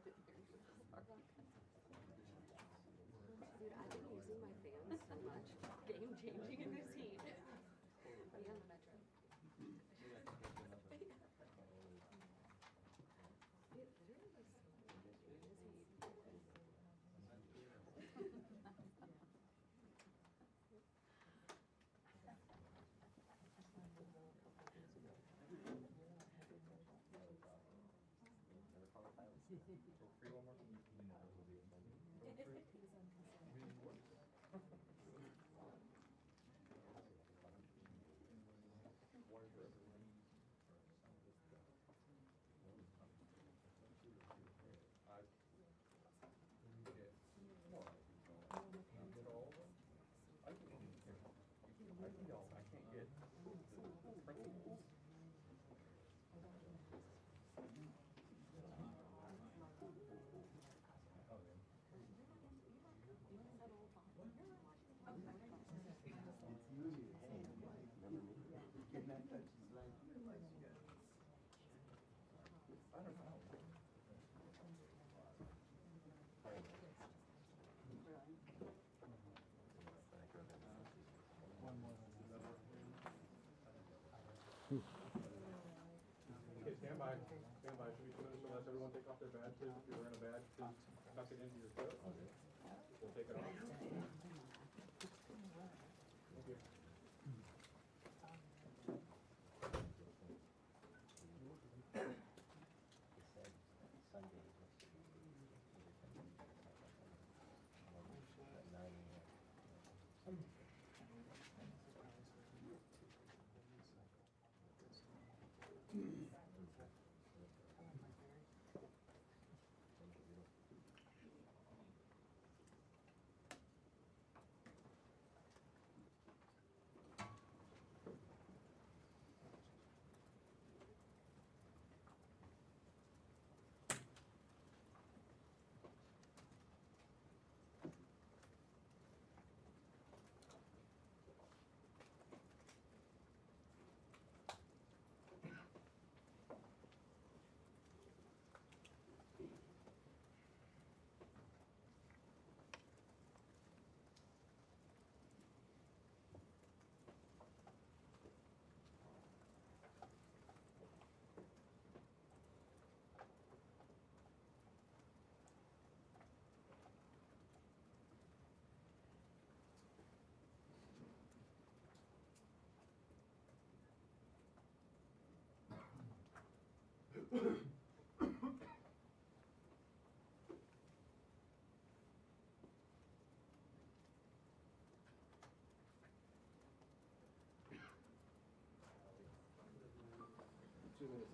Dude, I've been using my fans so much. Game changing in this heat. Me on the metro. It literally was so good in this heat. Okay, stand by. Stand by. Should we finish unless everyone take off their badges? If you're wearing a badge, please tuck it into your coat. We'll take it off. Thank you.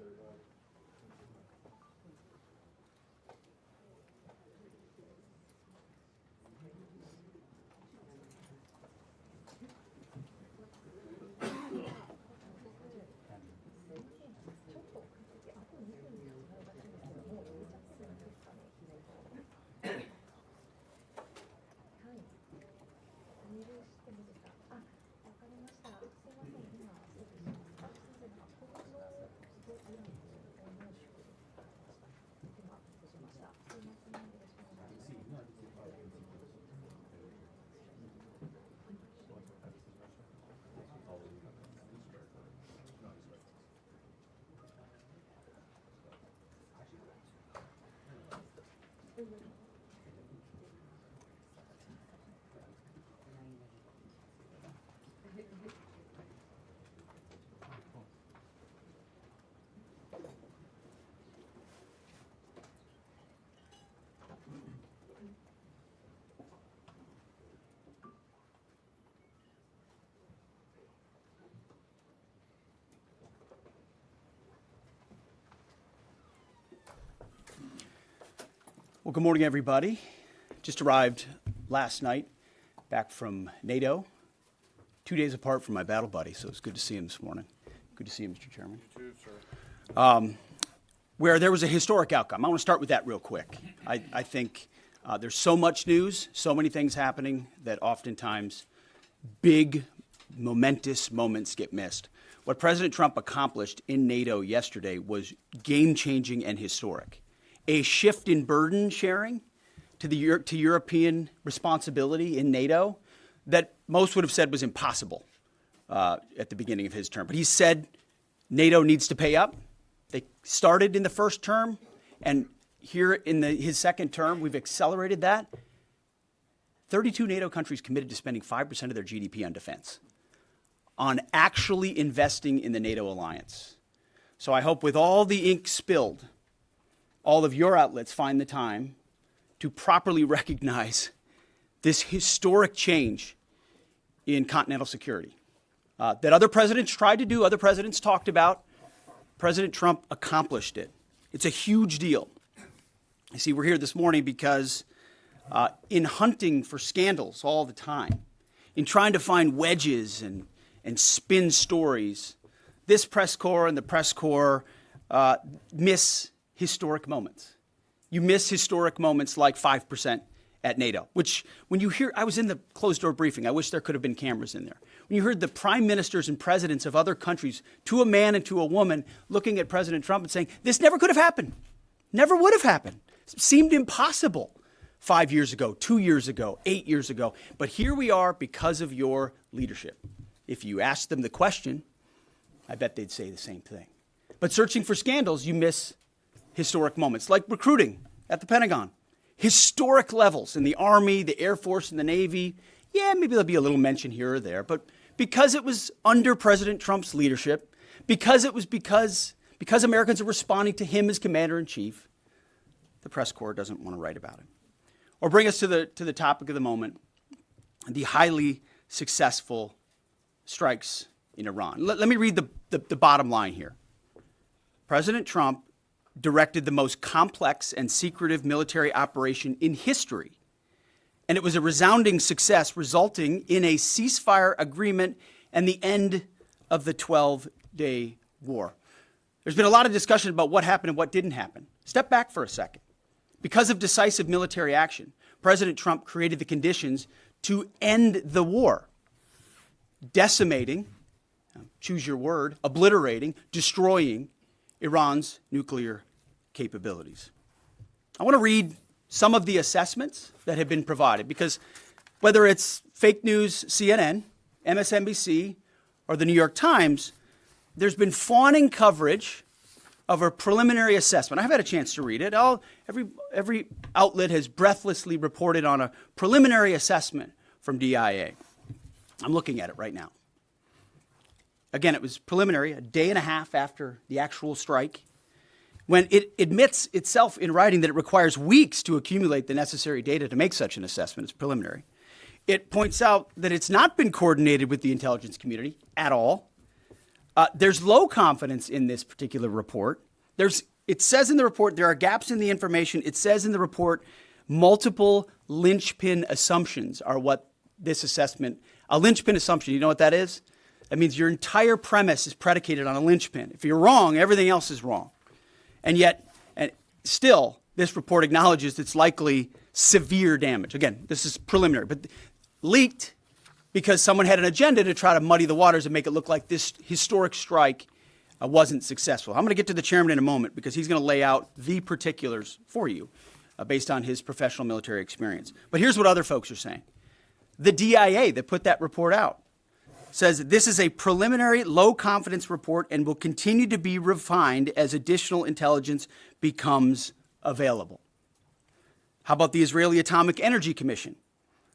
Everybody. Well, good morning, everybody. Just arrived last night back from NATO, 2 days apart from my battle buddy, so it's good to see him this morning. Good to see you, Mr. Chairman. You too, sir. Where there was a historic outcome. I want to start with that real quick. I think there's so much news, so many things happening that oftentimes big, momentous moments get missed. What President Trump accomplished in NATO yesterday was game-changing and historic. a shift in burden sharing to European responsibility in NATO that most would have said was impossible at the beginning of his term. But he said NATO needs to pay up. They started in the first term, and here in his second term, we've accelerated that. 32 NATO countries committed to spending 5% of their GDP on defense, on actually investing in the NATO alliance. So I hope with all the ink spilled, all of your outlets find the time to properly recognize this historic change in continental security that other presidents tried to do, other presidents talked about. President Trump accomplished it. It's a huge deal. You see, we're here this morning because in hunting for scandals all the time, in trying to find wedges and spin stories, this press corps and the press corps miss historic moments. You miss historic moments like 5% at NATO, which when you hear, I was in the closed-door briefing, I wish there could have been cameras in there. When you heard the prime ministers and presidents of other countries, to a man and to a woman, looking at President Trump and saying, this never could have happened, never would have happened. It seemed impossible 5 years ago, 2 years ago, 8 years ago. But here we are because of your leadership. If you ask them the question, I bet they'd say the same thing. But searching for scandals, you miss historic moments, like recruiting at the Pentagon. Historic levels in the Army, the Air Force, and the Navy. Yeah, maybe there'll be a little mention here or there, but because it was under President Trump's leadership, because Americans are responding to him as commander-in-chief, the press corps doesn't want to write about it. Or bring us to the topic of the moment, the highly successful strikes in Iran. Let me read the bottom line here. President Trump directed the most complex and secretive military operation in history, and it was a resounding success, resulting in a ceasefire agreement and the end of the 12-day war. There's been a lot of discussion about what happened and what didn't happen. Step back for a second. Because of decisive military action, President Trump created the conditions to end the war, decimating, choose your word, obliterating, destroying Iran's nuclear capabilities. I want to read some of the assessments that have been provided because whether it's fake news, CNN, MSNBC, or the New York Times, there's been fawning coverage of a preliminary assessment. I've had a chance to read it. Every outlet has breathlessly reported on a preliminary assessment from DIA. I'm looking at it right now. Again, it was preliminary, a day and a half after the actual strike, when it admits itself in writing that it requires weeks to accumulate the necessary data to make such an assessment. It's preliminary. It points out that it's not been coordinated with the intelligence community at all. There's low confidence in this particular report. It says in the report there are gaps in the information. It says in the report multiple linchpin assumptions are what this assessment, a linchpin assumption, you know what that is? That means your entire premise is predicated on a linchpin. If you're wrong, everything else is wrong. And yet, still, this report acknowledges it's likely severe damage. Again, this is preliminary, but leaked because someone had an agenda to try to muddy the waters and make it look like this historic strike wasn't successful. I'm going to get to the chairman in a moment because he's going to lay out the particulars for you based on his professional military experience. But here's what other folks are saying. The DIA that put that report out says this is a preliminary low-confidence report and will continue to be refined as additional intelligence becomes available. How about the Israeli Atomic Energy Commission?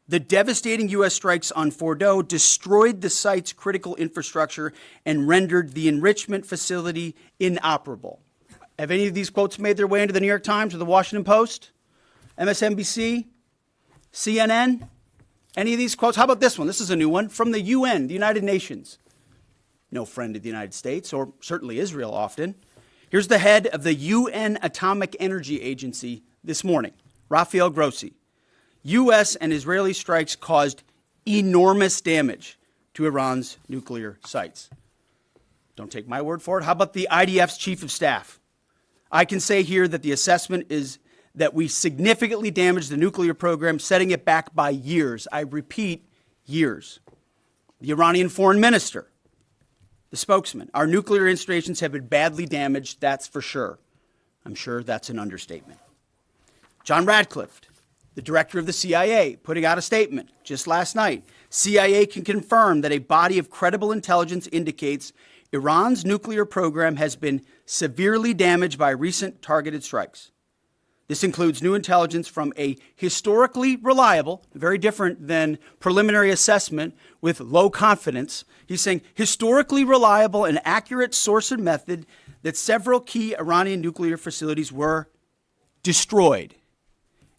The devastating U.S. strikes on Fordow destroyed the site's critical infrastructure and rendered the enrichment facility inoperable. Have any of these quotes made their way into the New York Times or the Washington Post? MSNBC? CNN? Any of these quotes? How about this one? This is a new one from the UN, the United Nations. No friend of the United States, or certainly Israel often. Here's the head of the UN Atomic Energy Agency this morning, Rafael Grossi. U.S. and Israeli strikes caused enormous damage to Iran's nuclear sites. Don't take my word for it. How about the IDF's chief of staff? I can say here that the assessment is that we significantly damaged the nuclear program, setting it back by years. I repeat, years. The Iranian foreign minister, the spokesman, our nuclear installations have been badly damaged, that's for sure. I'm sure that's an understatement. John Radcliffe, the director of the CIA, putting out a statement just last night. CIA can confirm that a body of credible intelligence indicates Iran's nuclear program has been severely damaged by recent targeted strikes. This includes new intelligence from a historically reliable, very different than preliminary assessment with low confidence. He's saying historically reliable and accurate source and method that several key Iranian nuclear facilities were destroyed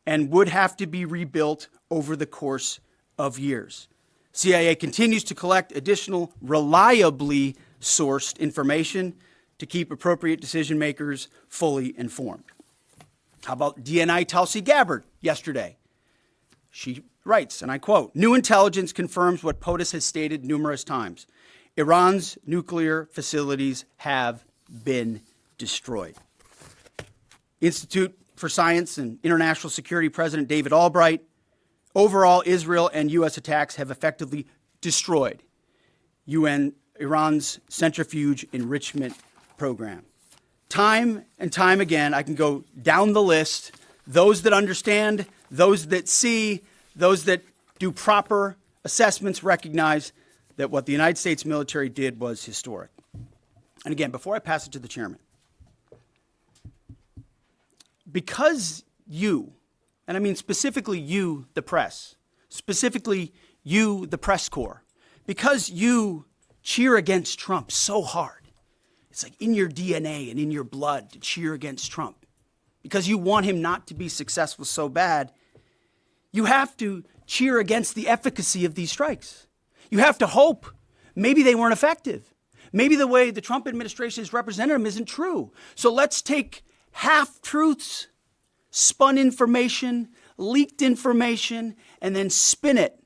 and would have to be rebuilt over the course of years. CIA continues to collect additional reliably sourced information to keep appropriate decision makers fully informed. How about DNI Tulsi Gabbard yesterday? She writes, and I quote, "New intelligence confirms what POTUS has stated numerous times. Iran's nuclear facilities have been destroyed." Institute for Science and International Security President David Albright, overall, Israel and U.S. attacks have effectively destroyed Iran's centrifuge enrichment program. Time and time again, I can go down the list. Those that understand, those that see, those that do proper assessments recognize that what the United States military did was historic. And again, before I pass it to the chairman, because you, and I mean specifically you, the press, specifically you, the press corps, because you cheer against Trump so hard, it's like in your DNA and in your blood to cheer against Trump, because you want him not to be successful so bad, you have to cheer against the efficacy of these strikes. You have to hope maybe they weren't effective. Maybe the way the Trump administration has represented them isn't true. So let's take half-truths, spun information, leaked information, and then spin it.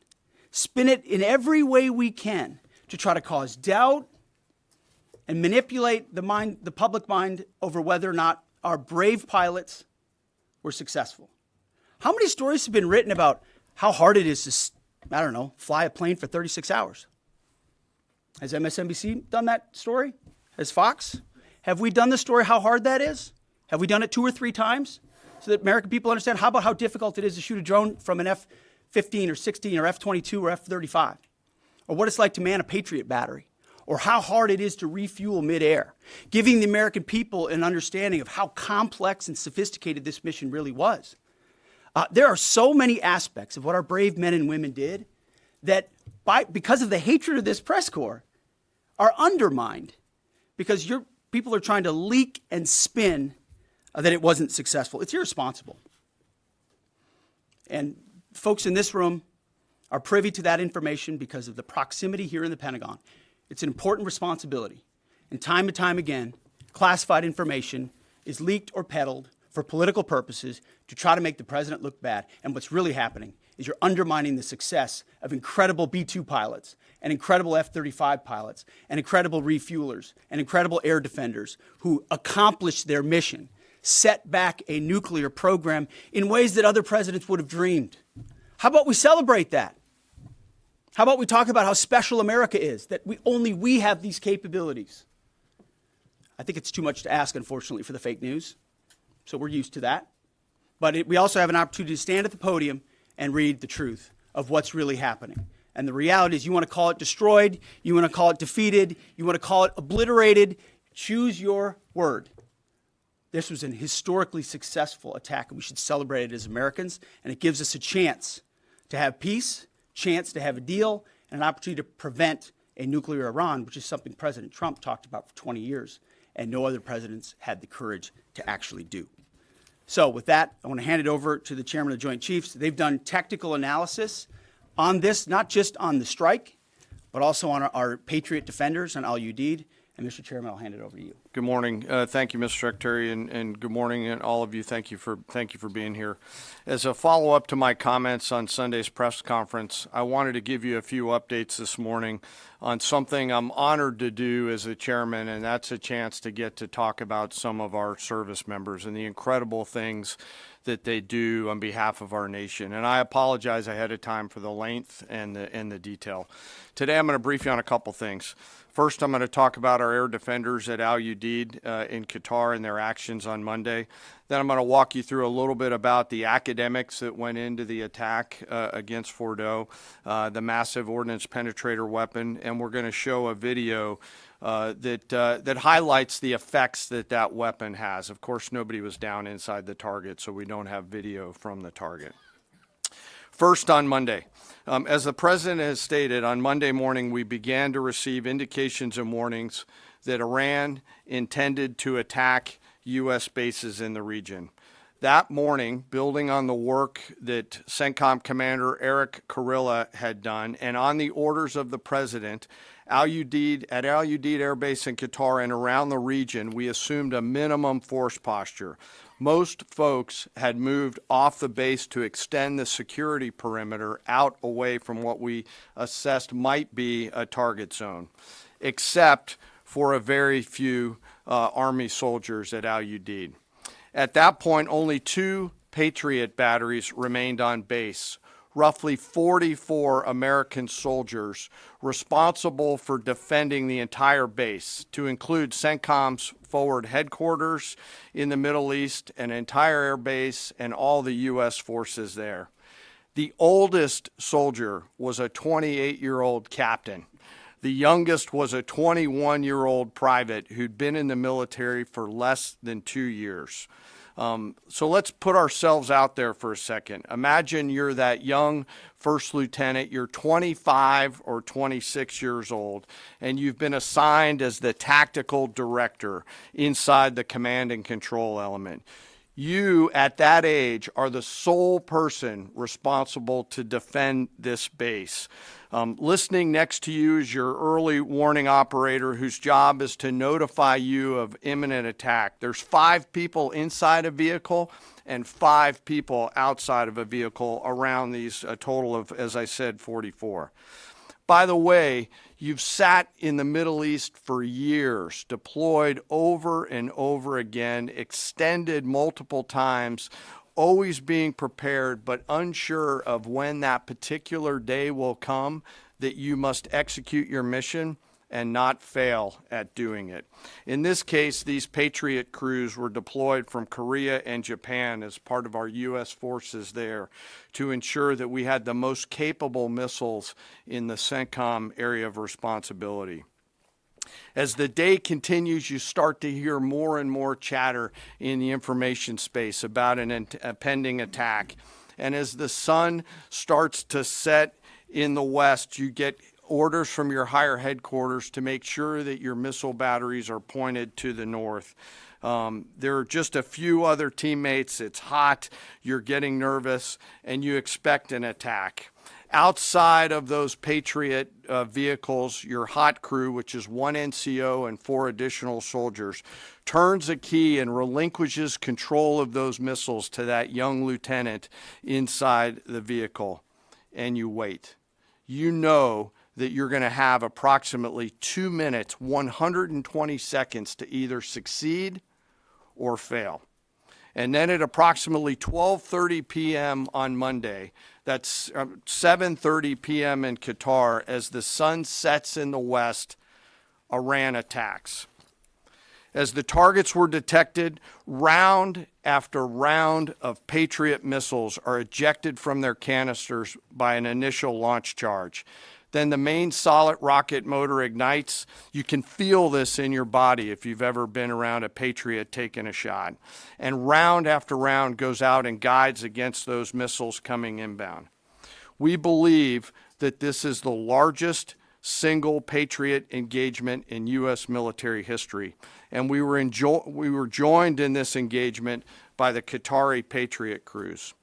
Spin it in every way we can to try to cause doubt and manipulate the public mind over whether or not our brave pilots were successful. How many stories have been written about how hard it is to, fly a plane for 36 hours? Has MSNBC done that story? Has Fox? Have we done the story how hard that is? Have we done it 2 or 3 times so that American people understand? How about how difficult it is to shoot a drone from an F-15 or 16 or F-22 or F-35? Or what it's like to man a Patriot battery? Or how hard it is to refuel midair? Giving the American people an understanding of how complex and sophisticated this mission really was. There are so many aspects of what our brave men and women did that because of the hatred of this press corps are undermined because your people are trying to leak and spin that it wasn't successful. It's irresponsible. And folks in this room are privy to that information because of the proximity here in the Pentagon. It's an important responsibility. And time again, classified information is leaked or peddled for political purposes to try to make the president look bad. And what's really happening is you're undermining the success of incredible B-2 pilots and incredible F-35 pilots and incredible refuelers and incredible air defenders who accomplished their mission, set back a nuclear program in ways that other presidents would have dreamed. How about we celebrate that? How about we talk about how special America is, that we have these capabilities? I think it's too much to ask, unfortunately, for the fake news. So we're used to that. But we also have an opportunity to stand at the podium and read the truth of what's really happening. And the reality is you want to call it destroyed, you want to call it defeated, you want to call it obliterated, choose your word. This was an historically successful attack, and we should celebrate it as Americans. And it gives us a chance to have peace, chance to have a deal, and an opportunity to prevent a nuclear Iran, which is something President Trump talked about for 20 years, and no other presidents had the courage to actually do. So with that, I want to hand it over to the chairman of the Joint Chiefs. They've done technical analysis on this, not just on the strike, but also on our Patriot defenders, on al-Udeid. And Mr. Chairman, I'll hand it over to you. Good morning. Thank you, Mr. Secretary, and good morning, and all of you. Thank you for being here. As a follow-up to my comments on Sunday's press conference, I wanted to give you a few updates this morning on something I'm honored to do as a chairman, and that's a chance to get to talk about some of our service members and the incredible things that they do on behalf of our nation. And I apologize ahead of time for the length and the detail. Today, I'm going to brief you on a couple things. First, I'm going to talk about our air defenders at Al Udeid in Qatar and their actions on Monday. Then I'm going to walk you through a little bit about the academics that went into the attack against Fordo, the massive ordnance penetrator weapon, and we're going to show a video that highlights the effects that weapon has. Of course, nobody was down inside the target, so we don't have video from the target. First, on Monday. As the President has stated, on Monday morning we began to receive indications and warnings that Iran intended to attack U.S. bases in the region. That morning, building on the work that CENTCOM Commander Eric Kurilla had done, and on the orders of the President, at Al Udeid Air Base in Qatar and around the region, we assumed a minimum force posture. Most folks had moved off the base to extend the security perimeter out away from what we assessed might be a target zone, except for a very few Army soldiers at Al Udeid. At that point, only 2 Patriot batteries remained on base, roughly 44 American soldiers responsible for defending the entire base, to include CENTCOM's forward headquarters in the Middle East, an entire air base, and all the U.S. forces there. The oldest soldier was a 28-year-old captain. The youngest was a 21-year-old private who'd been in the military for less than 2 years. So let's put ourselves out there for a second. Imagine you're that young first lieutenant, you're 25 or 26 years old, and you've been assigned as the tactical director inside the command and control element. You, at that age, are the sole person responsible to defend this base. Listening next to you is your early warning operator whose job is to notify you of imminent attack. There's 5 people inside a vehicle and 5 people outside of a vehicle around these, a total of, as I said, 44. By the way, you've sat in the Middle East for years, deployed over and over again, extended multiple times, always being prepared, but unsure of when that particular day will come that you must execute your mission and not fail at doing it. In this case, these Patriot crews were deployed from Korea and Japan as part of our U.S. forces there to ensure that we had the most capable missiles in the CENTCOM area of responsibility. As the day continues, you start to hear more and more chatter in the information space about a pending attack. And as the sun starts to set in the west, you get orders from your higher headquarters to make sure that your missile batteries are pointed to the north. There are just a few other teammates. It's hot, you're getting nervous, and you expect an attack. Outside of those Patriot vehicles, your hot crew, which is 1 NCO and 4 additional soldiers, turns a key and relinquishes control of those missiles to that young lieutenant inside the vehicle. And you wait. You know that you're going to have approximately 2 minutes, 120 seconds to either succeed or fail. And then at approximately 12:30 p.m. on Monday, that's 7:30 p.m. in Qatar, as the sun sets in the west, Iran attacks. As the targets were detected, round after round of Patriot missiles are ejected from their canisters by an initial launch charge. Then the main solid rocket motor ignites. You can feel this in your body if you've ever been around a Patriot taking a shot. And round after round goes out and guides against those missiles coming inbound. We believe that this is the largest single Patriot engagement in U.S. military history. And we were joined in this engagement by the Qatari Patriot crews.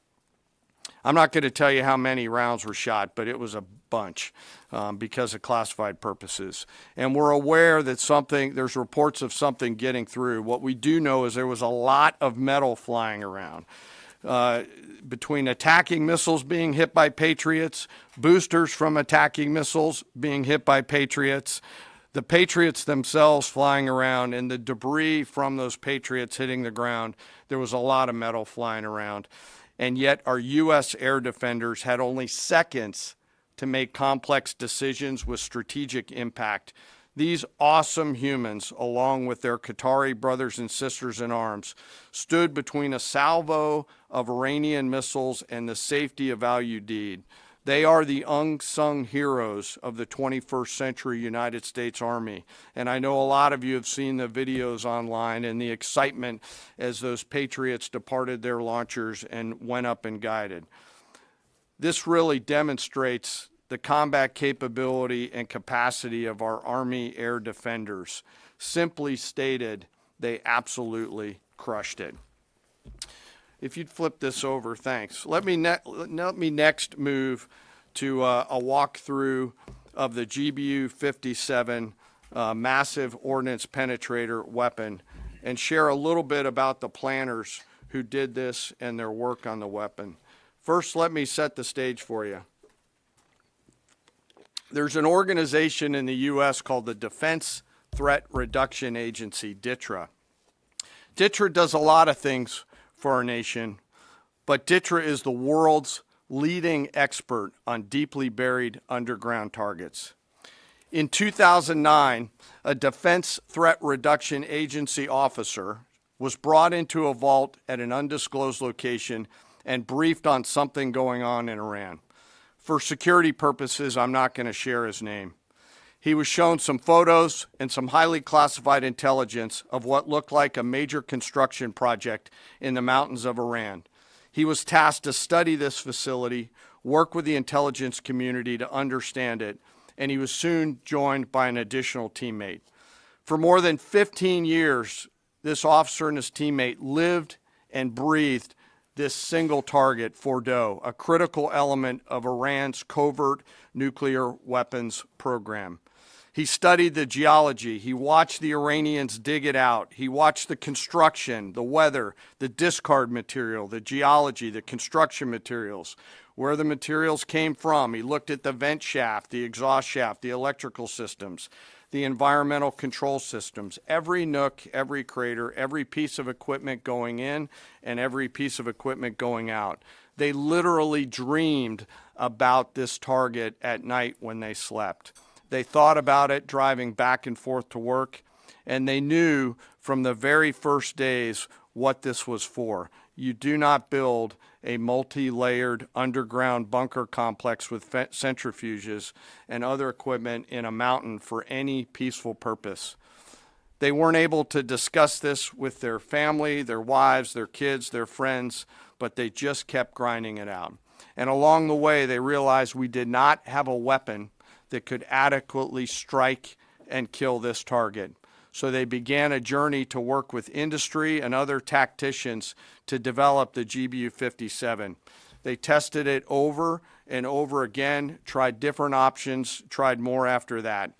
I'm not going to tell you how many rounds were shot, but it was a bunch because of classified purposes. And we're aware that there's reports of something getting through. What we do know is there was a lot of metal flying around. Between attacking missiles being hit by Patriots, boosters from attacking missiles being hit by Patriots, the Patriots themselves flying around, and the debris from those Patriots hitting the ground, there was a lot of metal flying around. And yet our U.S. air defenders had only seconds to make complex decisions with strategic impact. These awesome humans, along with their Qatari brothers and sisters in arms, stood between a salvo of Iranian missiles and the safety of Al Udeid. They are the unsung heroes of the 21st century United States Army. And I know a lot of you have seen the videos online and the excitement as those Patriots departed their launchers and went up and guided. This really demonstrates the combat capability and capacity of our Army air defenders. Simply stated, they absolutely crushed it. If you'd flip this over, thanks. Let me next move to a walkthrough of the GBU-57 massive ordnance penetrator weapon and share a little bit about the planners who did this and their work on the weapon. First, let me set the stage for you. There's an organization in the U.S. called the Defense Threat Reduction Agency, DTRA. DTRA does a lot of things for our nation, but DTRA is the world's leading expert on deeply buried underground targets. In 2009, a Defense Threat Reduction Agency officer was brought into a vault at an undisclosed location and briefed on something going on in Iran. For security purposes, I'm not going to share his name. He was shown some photos and some highly classified intelligence of what looked like a major construction project in the mountains of Iran. He was tasked to study this facility, work with the intelligence community to understand it, and he was soon joined by an additional teammate. For more than 15 years, this officer and his teammate lived and breathed this single target, Fordow, a critical element of Iran's covert nuclear weapons program. He studied the geology. He watched the Iranians dig it out. He watched the construction, the weather, the discard material, the geology, the construction materials, where the materials came from. He looked at the vent shaft, the exhaust shaft, the electrical systems, the environmental control systems, every nook, every crater, every piece of equipment going in and every piece of equipment going out. They literally dreamed about this target at night when they slept. They thought about it driving back and forth to work, and they knew from the very first days what this was for. You do not build a multi-layered underground bunker complex with centrifuges and other equipment in a mountain for any peaceful purpose. They weren't able to discuss this with their family, their wives, their kids, their friends, but they just kept grinding it out. And along the way, they realized we did not have a weapon that could adequately strike and kill this target. So they began a journey to work with industry and other tacticians to develop the GBU-57. They tested it over and over again, tried different options, tried more after that.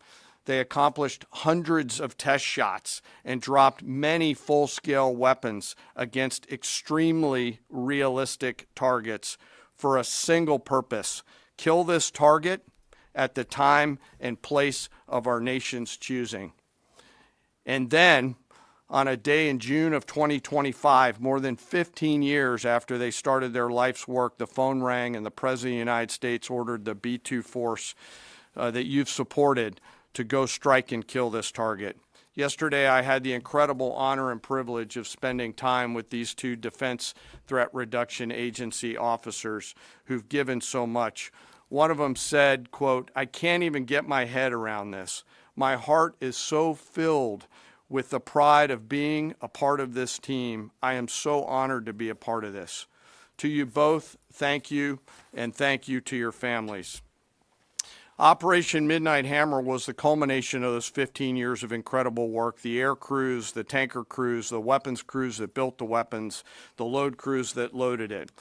They accomplished hundreds of test shots and dropped many full-scale weapons against extremely realistic targets for a single purpose: kill this target at the time and place of our nation's choosing. And then, on a day in June of 2025, more than 15 years after they started their life's work, the phone rang and the President of the United States ordered the B-2 force that you've supported to go strike and kill this target. Yesterday, I had the incredible honor and privilege of spending time with these two Defense Threat Reduction Agency officers who've given so much. One of them said, quote, "I can't even get my head around this. My heart is so filled with the pride of being a part of this team. I am so honored to be a part of this." To you both, thank you, and thank you to your families. Operation Midnight Hammer was the culmination of those 15 years of incredible work. The air crews, the tanker crews, the weapons crews that built the weapons, the load crews that loaded it.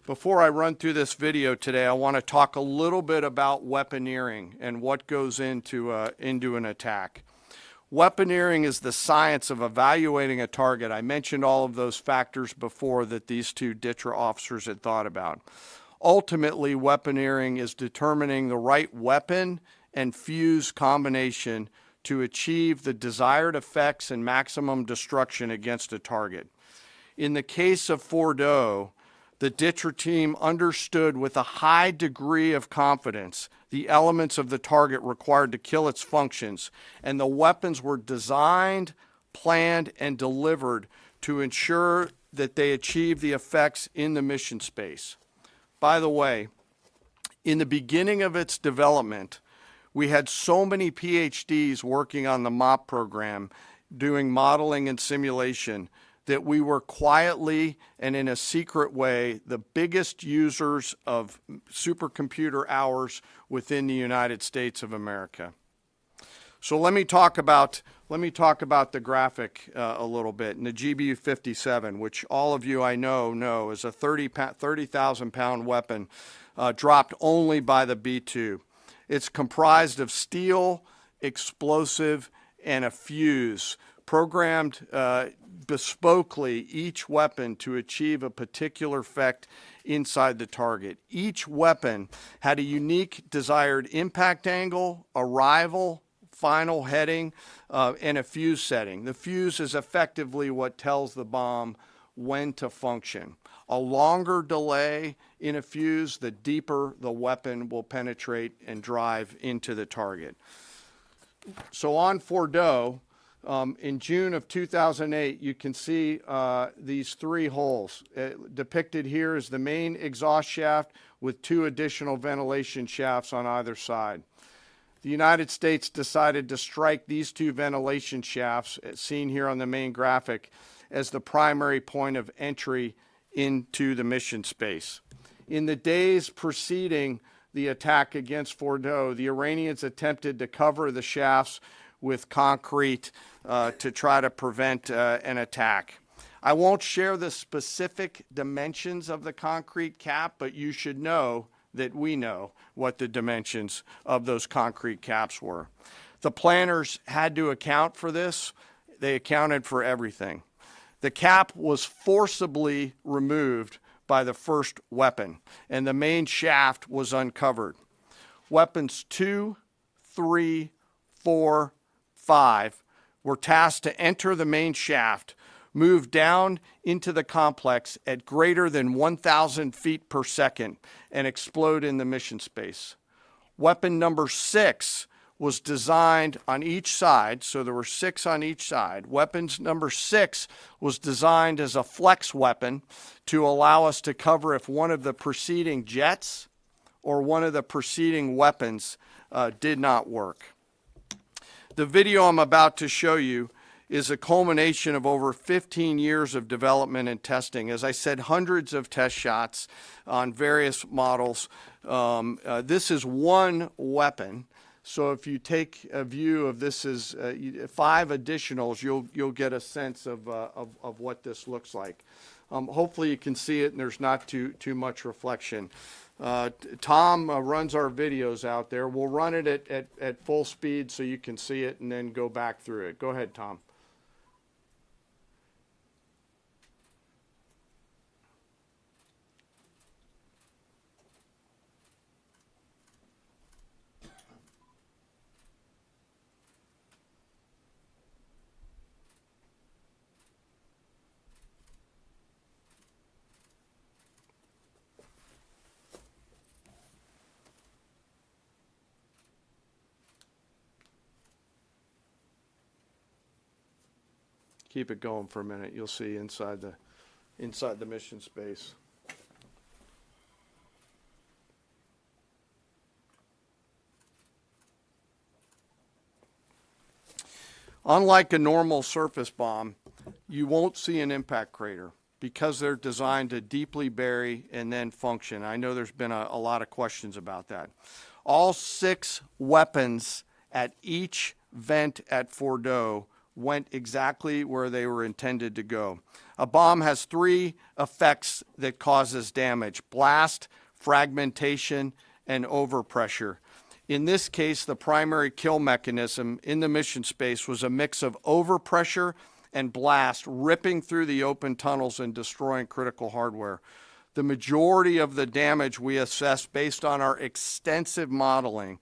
Before I run through this video today, I want to talk a little bit about weaponeering and what goes into an attack. Weaponeering is the science of evaluating a target. I mentioned all of those factors before that these two DTRA officers had thought about. Ultimately, weaponeering is determining the right weapon and fuse combination to achieve the desired effects and maximum destruction against a target. In the case of Fordow, the Ditcher team understood with a high degree of confidence the elements of the target required to kill its functions, and the weapons were designed, planned, and delivered to ensure that they achieve the effects in the mission space. By the way, in the beginning of its development, we had so many PhDs working on the MOP program, doing modeling and simulation, that we were quietly and in a secret way the biggest users of supercomputer hours within the United States of America. So let me talk about the graphic a little bit. And the GBU-57, which all of you I know is a 30,000 pound weapon dropped only by the B-2. It's comprised of steel, explosive, and a fuse, programmed bespokely, each weapon to achieve a particular effect inside the target. Each weapon had a unique desired impact angle, arrival, final heading, and a fuse setting. The fuse is effectively what tells the bomb when to function. A longer delay in a fuse, the deeper the weapon will penetrate and drive into the target. So on Fordo, in June of 2008, you can see these three holes. Depicted here is the main exhaust shaft with 2 additional ventilation shafts on either side. The United States decided to strike these 2 ventilation shafts, as seen here on the main graphic, as the primary point of entry into the mission space. In the days preceding the attack against Fordo, the Iranians attempted to cover the shafts with concrete to try to prevent an attack. I won't share the specific dimensions of the concrete cap, but you should know that we know what the dimensions of those concrete caps were. The planners had to account for this. They accounted for everything. The cap was forcibly removed by the first weapon, and the main shaft was uncovered. Weapons 2, 3, 4, 5 were tasked to enter the main shaft, move down into the complex at greater than 1,000 feet per second, and explode in the mission space. Weapon number 6 was designed on each side, so there were 6 on each side. Weapons number 6 was designed as a flex weapon to allow us to cover if one of the preceding jets or one of the preceding weapons did not work. The video I'm about to show you is a culmination of over 15 years of development and testing. As I said, hundreds of test shots on various models. This is one weapon. So if you take a view of this as 5 additionals, you'll get a sense of what this looks like. Hopefully you can see it and there's not too much reflection. Tom runs our videos out there. We'll run it at full speed so you can see it and then go back through it. Go ahead, Tom. Keep it going for a minute. You'll see inside the mission space. Unlike a normal surface bomb, you won't see an impact crater because they're designed to deeply bury and then function. I know there's been a lot of questions about that. All 6 weapons at each vent at Fordo went exactly where they were intended to go. A bomb has 3 effects that causes damage: blast, fragmentation, and overpressure. In this case, the primary kill mechanism in the mission space was a mix of overpressure and blast, ripping through the open tunnels and destroying critical hardware. The majority of the damage we assessed based on our extensive modeling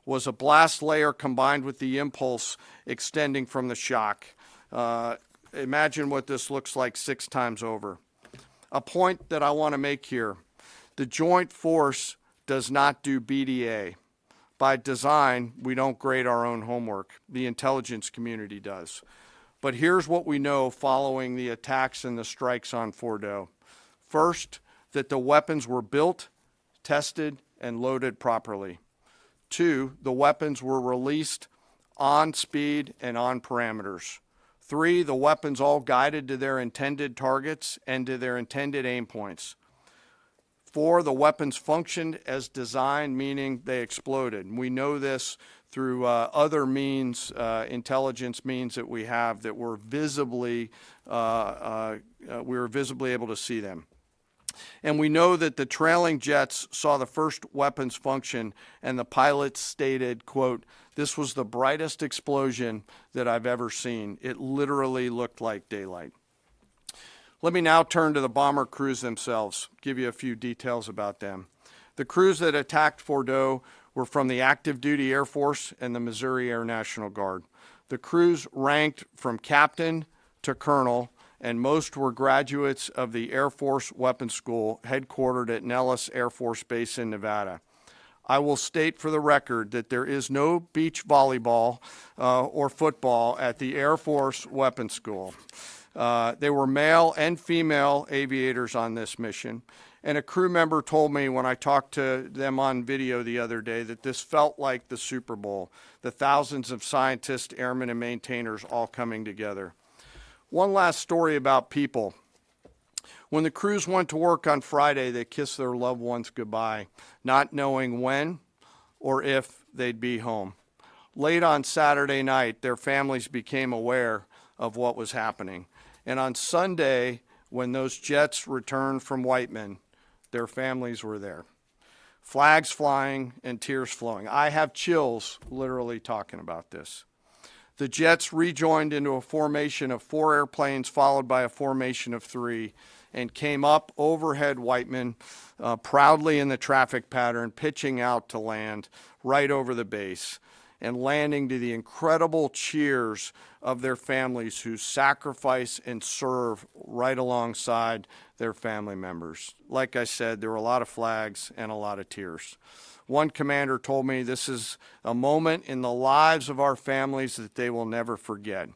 was a blast layer combined with the impulse extending from the shock. Imagine what this looks like 6 times over. A point that I want to make here. The Joint Force does not do BDA. By design, we don't grade our own homework. The intelligence community does. But here's what we know following the attacks and the strikes on Fordo. First, that the weapons were built, tested, and loaded properly. 2, the weapons were released on speed and on parameters. 3, the weapons all guided to their intended targets and to their intended aim points. 4, the weapons functioned as designed, meaning they exploded. And we know this through other means, intelligence means that we have that were visibly, we were visibly able to see them. And we know that the trailing jets saw the first weapons function, and the pilots stated, quote, "This was the brightest explosion that I've ever seen. It literally looked like daylight." Let me now turn to the bomber crews themselves, give you a few details about them. The crews that attacked Fordo were from the active duty Air Force and the Missouri Air National Guard. The crews ranked from captain to colonel, and most were graduates of the Air Force Weapons School headquartered at Nellis Air Force Base in Nevada. I will state for the record that there is no beach volleyball or football at the Air Force Weapons School. They were male and female aviators on this mission. And a crew member told me when I talked to them on video the other day that this felt like the Super Bowl, the thousands of scientists, airmen, and maintainers all coming together. One last story about people. When the crews went to work on Friday, they kissed their loved ones goodbye, not knowing when or if they'd be home. Late on Saturday night, their families became aware of what was happening. And on Sunday, when those jets returned from Whiteman, their families were there. Flags flying and tears flowing. I have chills literally talking about this. The jets rejoined into a formation of 4 airplanes followed by a formation of 3 and came up overhead Whiteman proudly in the traffic pattern, pitching out to land right over the base and landing to the incredible cheers of their families who sacrifice and serve right alongside their family members. Like I said, there were a lot of flags and a lot of tears. One commander told me this is a moment in the lives of our families that they will never forget.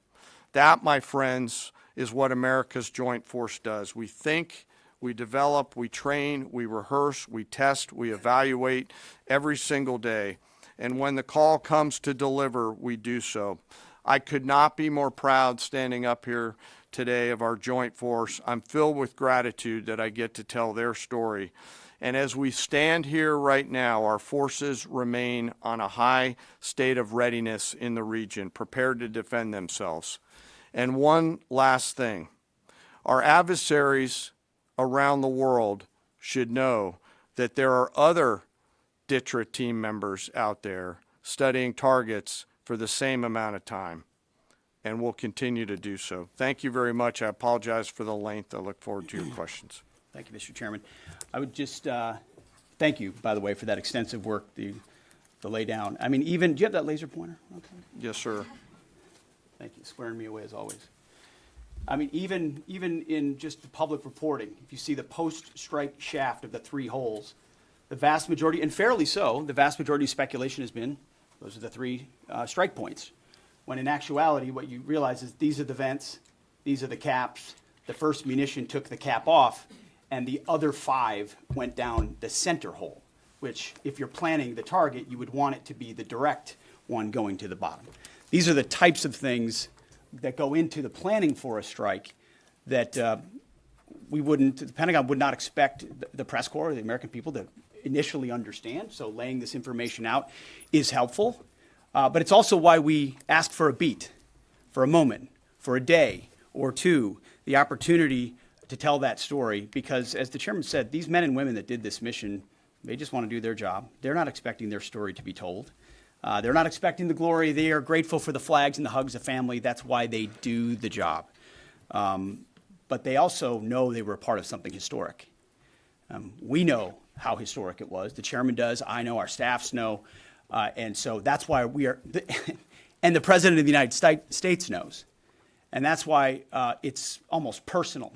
That, my friends, is what America's Joint Force does. We think, we develop, we train, we rehearse, we test, we evaluate every single day. And when the call comes to deliver, we do so. I could not be more proud standing up here today of our Joint Force. I'm filled with gratitude that I get to tell their story. And as we stand here right now, our forces remain on a high state of readiness in the region, prepared to defend themselves. And one last thing, our adversaries around the world should know that there are other DTRA team members out there studying targets for the same amount of time, and will continue to do so. Thank you very much. I apologize for the length. I look forward to your questions. Thank you, Mr. Chairman. I would just thank you, by the way, for that extensive work, the lay down. I mean, even, do you have that laser pointer? Okay. Yes, sir. Thank you, squaring me away as always. I mean, even in just the public reporting, if you see the post-strike shaft of the 3 holes, the vast majority, and fairly so, the vast majority of speculation has been those are the 3 strike points. When in actuality, what you realize is these are the vents, these are the caps. The first munition took the cap off, and the other 5 went down the center hole, which if you're planning the target, you would want it to be the direct one going to the bottom. These are the types of things that go into the planning for a strike that the Pentagon would not expect the press corps, or the American people, to initially understand. So laying this information out is helpful. But it's also why we ask for a beat, for a moment, for a day or 2, the opportunity to tell that story. Because as the chairman said, these men and women that did this mission, they just want to do their job. They're not expecting their story to be told. They're not expecting the glory. They are grateful for the flags and the hugs of family. That's why they do the job. But they also know they were a part of something historic. We know how historic it was. The chairman does. I know. Our staffs know. And so that's why we are, and the President of the United States knows. And that's why it's almost personal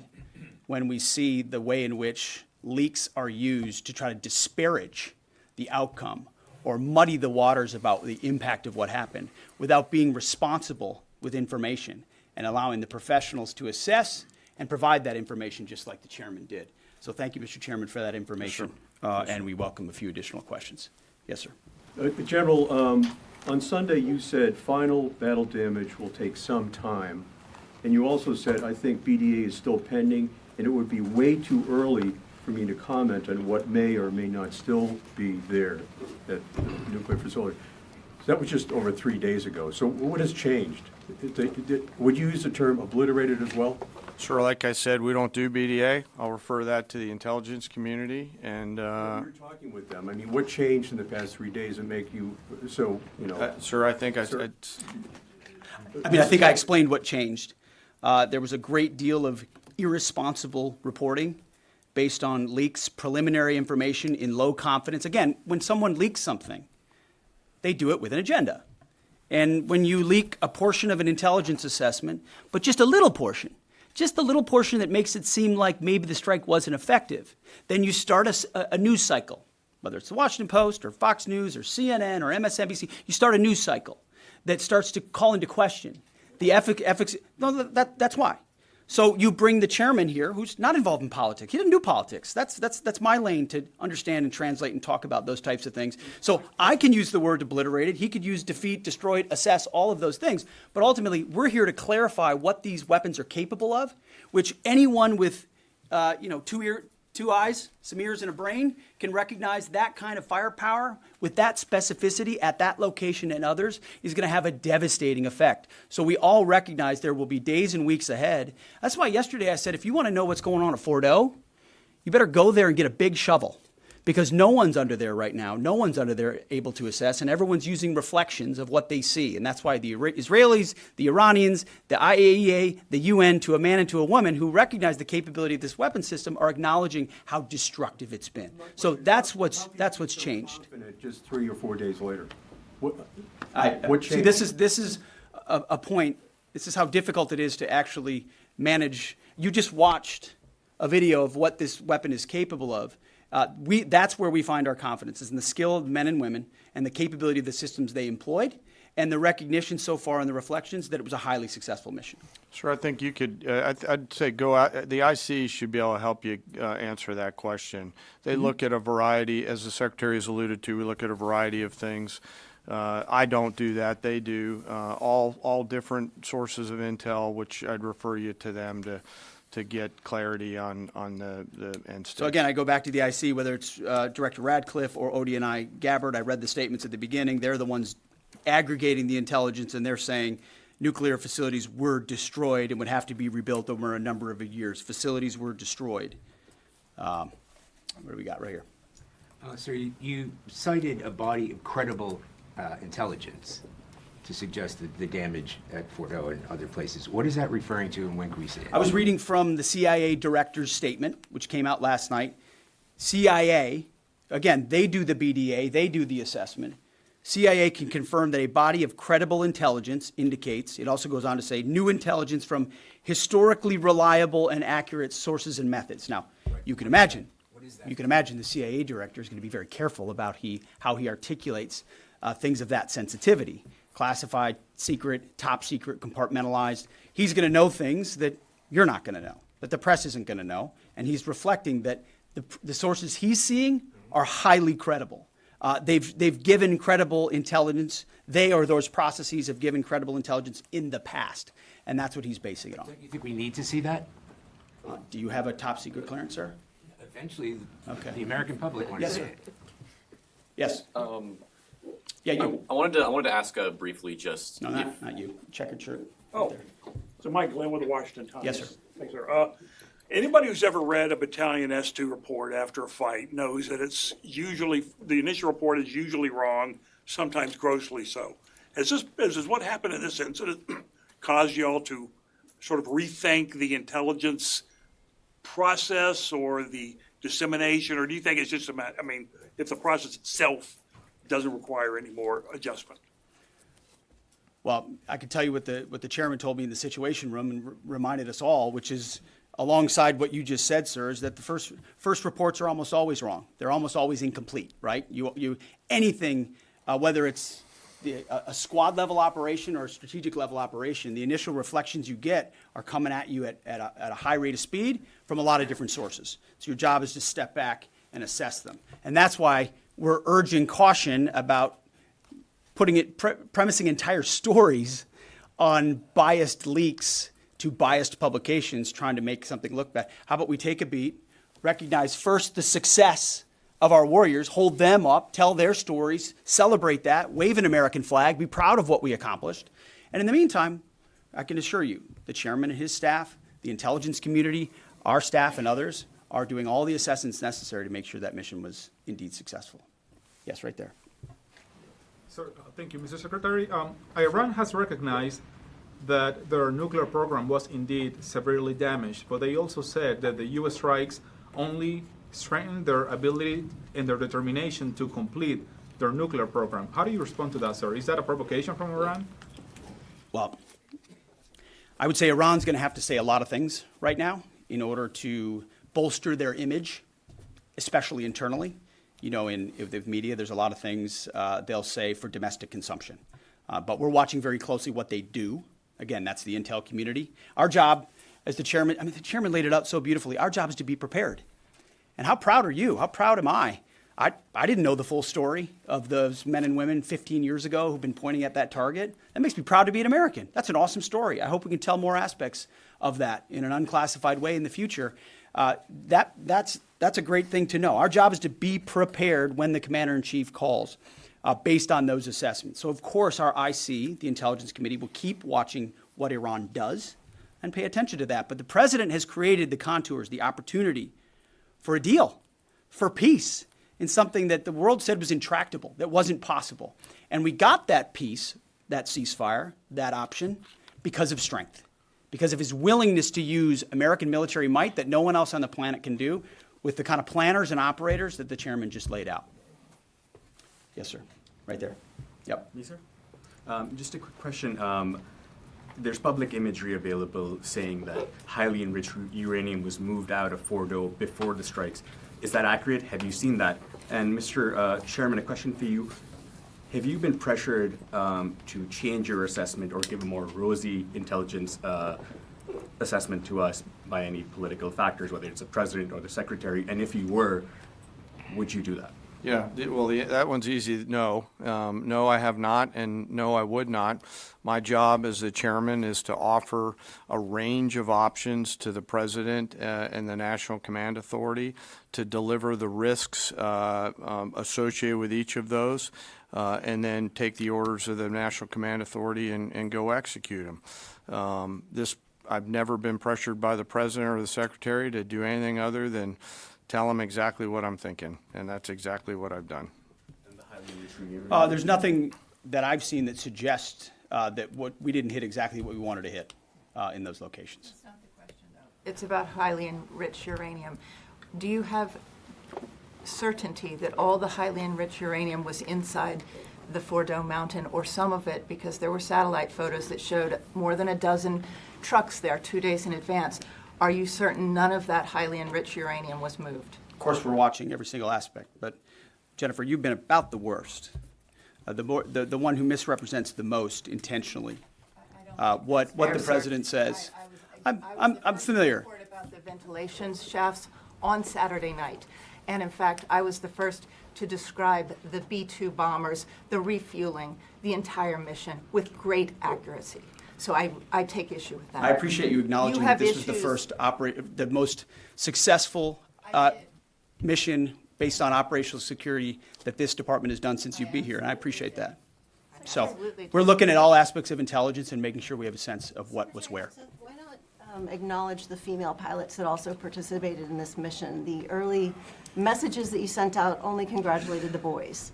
when we see the way in which leaks are used to try to disparage the outcome or muddy the waters about the impact of what happened without being responsible with information and allowing the professionals to assess and provide that information just like the chairman did. So thank you, Mr. Chairman, for that information. And we welcome a few additional questions. Yes, sir. General, on Sunday you said final battle damage will take some time. And you also said, I think BDA is still pending, and it would be way too early for me to comment on what may or may not still be there at the nuclear facility. So that was just over 3 days ago. So what has changed? Would you use the term obliterated as well? Sure, like I said, we don't do BDA. I'll refer that to the intelligence community, and You're talking with them. I mean, what changed in the past 3 days that make you, so, you know? sir, I think Sir. I mean, I think I explained what changed. There was a great deal of irresponsible reporting based on leaks, preliminary information in low confidence. Again, when someone leaks something, they do it with an agenda. And when you leak a portion of an intelligence assessment, but just a little portion that makes it seem like maybe the strike wasn't effective, then you start a news cycle, whether it's the Washington Post or Fox News or CNN or MSNBC, you start a news cycle that starts to call into question the efficacy. No, that's why. So you bring the chairman here, who's not involved in politics. He didn't do politics. That's my lane to understand and translate and talk about those types of things. So I can use the word obliterated. He could use defeat, destroyed, assess, all of those things. But ultimately, we're here to clarify what these weapons are capable of, which anyone with, two eyes, some ears, and a brain can recognize that kind of firepower with that specificity at that location and others is going to have a devastating effect. So we all recognize there will be days and weeks ahead. That's why yesterday I said, if you want to know what's going on at Fort O, you better go there and get a big shovel, because no one's under there right now. No one's under there able to assess, and everyone's using reflections of what they see. And that's why the Israelis, the Iranians, the IAEA, the UN, to a man and to a woman who recognize the capability of this weapon system are acknowledging how destructive it's been. So that's what's changed. Just 3 or 4 days later. What See, changed? this is a point. This is how difficult it is to actually manage. You just watched a video of what this weapon is capable of. That's where we find our confidence, is in the skill of men and women and the capability of the systems they employed and the recognition so far in the reflections that it was a highly successful mission. sir, I think you could. I'd say go out. The IC should be able to help you answer that question. They look at a variety, as the secretary has alluded to. We look at a variety of things. I don't do that. They do. All different sources of intel, which I'd refer you to them to get clarity on the end state. So again, I go back to the IC, whether it's Director Radcliffe or ODNI Gabbard. I read the statements at the beginning. They're the ones aggregating the intelligence, and they're saying nuclear facilities were destroyed and would have to be rebuilt over a number of years. Facilities were destroyed. What do we got right here? Sir, you cited a body of credible intelligence to suggest the damage at Fort O and other places. What is that referring to, and when can we see it? I was reading from the CIA director's statement, which came out last night. CIA, again, they do the BDA, they do the assessment. CIA can confirm that a body of credible intelligence indicates, it also goes on to say, new intelligence from historically reliable and accurate sources and methods. Now, you can imagine, the CIA director is going to be very careful about how he articulates things of that sensitivity. Classified, secret, top secret, compartmentalized. He's going to know things that you're not going to know, that the press isn't going to know, and he's reflecting that the sources he's seeing are highly credible. They've given credible intelligence. They or those processes have given credible intelligence in the past, and that's what he's basing it on. Do you think we need to see that? Do you have a top secret clearance, sir? Eventually, Okay. the American public wants Yes, to see sir. it. Yes. Yeah, you. I wanted to ask briefly just No, not you. Checkered shirt. Oh, so Mike Glenn with the Washington Times. Yes, sir. Thanks, sir. Anybody who's ever read a Battalion S2 report after a fight knows that it's usually, the initial report is usually wrong, sometimes grossly so. Has what happened in this incident caused you all to sort of rethink the intelligence process or the dissemination, or do you think it's just a matter, if the process itself doesn't require any more adjustment? Well, I can tell you what the chairman told me in the Situation Room and reminded us all, which is alongside what you just said, sir, is that the first reports are almost always wrong. They're almost always incomplete, right? Anything, whether it's a squad level operation or a strategic level operation, the initial reflections you get are coming at you at a high rate of speed from a lot of different sources. So your job is to step back and assess them. And that's why we're urging caution about premising entire stories on biased leaks to biased publications trying to make something look bad. How about we take a beat, recognize first the success of our warriors, hold them up, tell their stories, celebrate that, wave an American flag, be proud of what we accomplished. And in the meantime, I can assure you, the chairman and his staff, the intelligence community, our staff and others are doing all the assessments necessary to make sure that mission was indeed successful. Yes, right there. Sir, thank you, Mr. Secretary. Iran has recognized that their nuclear program was indeed severely damaged, but they also said that the U.S. strikes only strengthened their ability and their determination to complete their nuclear program. How do you respond to that, sir? Is that a provocation from Iran? Well, I would say Iran's going to have to say a lot of things right now in order to bolster their image, especially internally. You know, in the media, there's a lot of things they'll say for domestic consumption. But we're watching very closely what they do. Again, that's the intel community. Our job as the chairman, the chairman laid it out so beautifully. Our job is to be prepared. And how proud are you? How proud am I? I didn't know the full story of those men and women 15 years ago who've been pointing at that target. That makes me proud to be an American. That's an awesome story. I hope we can tell more aspects of that in an unclassified way in the future. That's a great thing to know. Our job is to be prepared when the commander-in-chief calls based on those assessments. So, of course, our IC, the Intelligence Committee, will keep watching what Iran does and pay attention to that. But the president has created the contours, the opportunity for a deal, for peace, in something that the world said was intractable, that wasn't possible. And we got that peace, that ceasefire, that option, because of strength, because of his willingness to use American military might that no one else on the planet can do with the kind of planners and operators that the chairman just laid out. Yes, sir. Right there. Yep. Yes, sir. Just a quick question. There's public imagery available saying that highly enriched uranium was moved out of Fordo before the strikes. Is that accurate? Have you seen that? And Mr. Chairman, a question for you. Have you been pressured to change your assessment or give a more rosy intelligence assessment to us by any political factors, whether it's the president or the secretary? And if you were, would you do that? Yeah, well, that one's easy. No, no, I have not, and no, I would not. My job as the chairman is to offer a range of options to the president and the National Command Authority to deliver the risks associated with each of those, and then take the orders of the National Command Authority and go execute them. I've never been pressured by the president or the secretary to do anything other than tell them exactly what I'm thinking, and that's exactly what I've done. And the highly enriched uranium? There's nothing that I've seen that suggests that we didn't hit exactly what we wanted to hit in those locations. That's not the question, though. It's about highly enriched uranium. Do you have certainty that all the highly enriched uranium was inside the Fordo mountain, or some of it, because there were satellite photos that showed more than a dozen trucks there 2 days in advance? Are you certain none of that highly enriched uranium was moved? Of course, we're watching every single aspect, but Jennifer, you've been about the worst, the one who misrepresents the most intentionally. What the president says. I'm familiar. Report about the ventilation shafts on Saturday night, and in fact, I was the first to describe the B-2 bombers, the refueling, the entire mission with great accuracy. So I take issue with that. I appreciate you acknowledging that this was the first the most successful mission based on operational security that this department has done since you've been here, and I appreciate that. So we're looking at all aspects of intelligence and making sure we have a sense of what was where. Why not acknowledge the female pilots that also participated in this mission? The early messages that you sent out only congratulated the boys.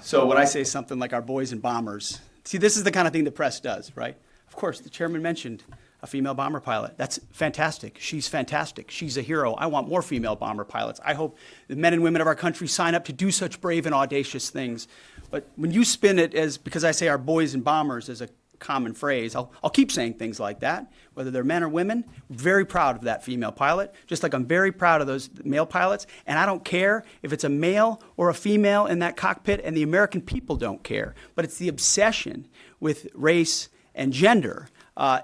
So when I say something like our boys and bombers, see, this is the kind of thing the press does, right? Of course, the chairman mentioned a female bomber pilot. That's fantastic. She's fantastic. She's a hero. I want more female bomber pilots. I hope the men and women of our country sign up to do such brave and audacious things. But when you spin it as, because I say our boys and bombers, as a common phrase. I'll keep saying things like that, whether they're men or women. Very proud of that female pilot, just like I'm very proud of those male pilots. And I don't care if it's a male or a female in that cockpit, and the American people don't care. But it's the obsession with race and gender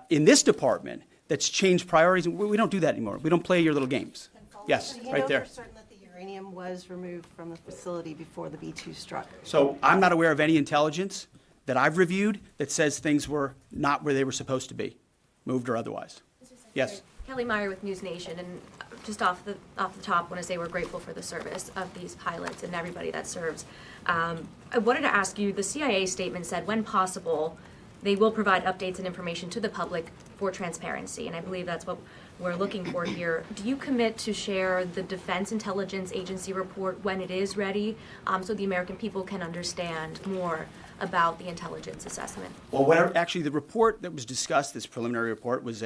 in this department that's changed priorities. We don't do that anymore. We don't play your little games. Yes, Do you right know there. for certain that the uranium was removed from the facility before the B-2 struck? So I'm not aware of any intelligence that I've reviewed that says things were not where they were supposed to be, moved or otherwise. Yes. Kelly Meyer with News Nation, and just off the top, want to say we're grateful for the service of these pilots and everybody that serves. I wanted to ask you, the CIA statement said, when possible, they will provide updates and information to the public for transparency, and I believe that's what we're looking for here. Do you commit to share the Defense Intelligence Agency report when it is ready, so the American people can understand more about the intelligence assessment? Well, actually, the report that was discussed, this preliminary report, was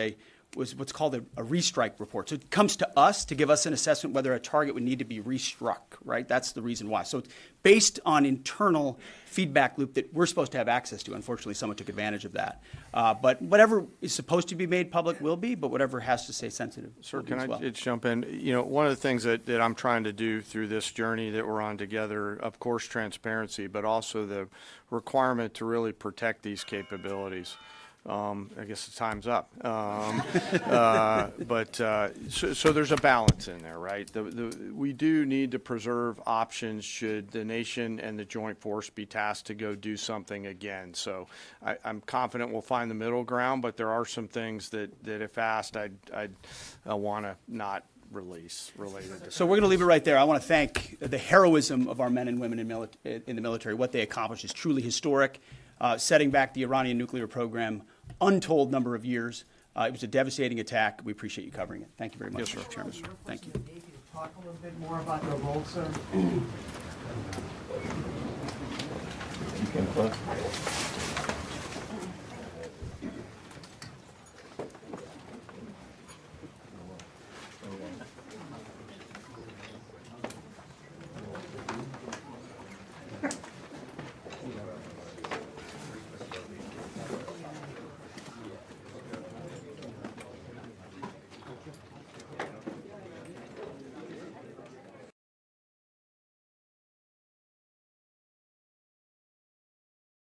what's called a restrike report. So it comes to us to give us an assessment whether a target would need to be restruck, right? That's the reason why. So it's based on internal feedback loop that we're supposed to have access to. Unfortunately, someone took advantage of that. But whatever is supposed to be made public will be, but whatever has to stay sensitive Sir, will be can as I well. just jump in? You know, one of the things that I'm trying to do through this journey that we're on together, of course, transparency, but also the requirement to really protect these capabilities. I guess the time's up. So there's a balance in there, right? We do need to preserve options should the nation and the joint force be tasked to go do something again. So I'm confident we'll find the middle ground, but there are some things that if asked, I'd want to not release related to. So we're going to leave it right there. I want to thank the heroism of our men and women in the military. What they accomplished is truly historic, setting back the Iranian nuclear program untold number of years. It was a devastating attack. We appreciate you covering it. Thank you very much, Yes, sir. Chairman. Thank you. Talk a little bit more about the role, sir. You can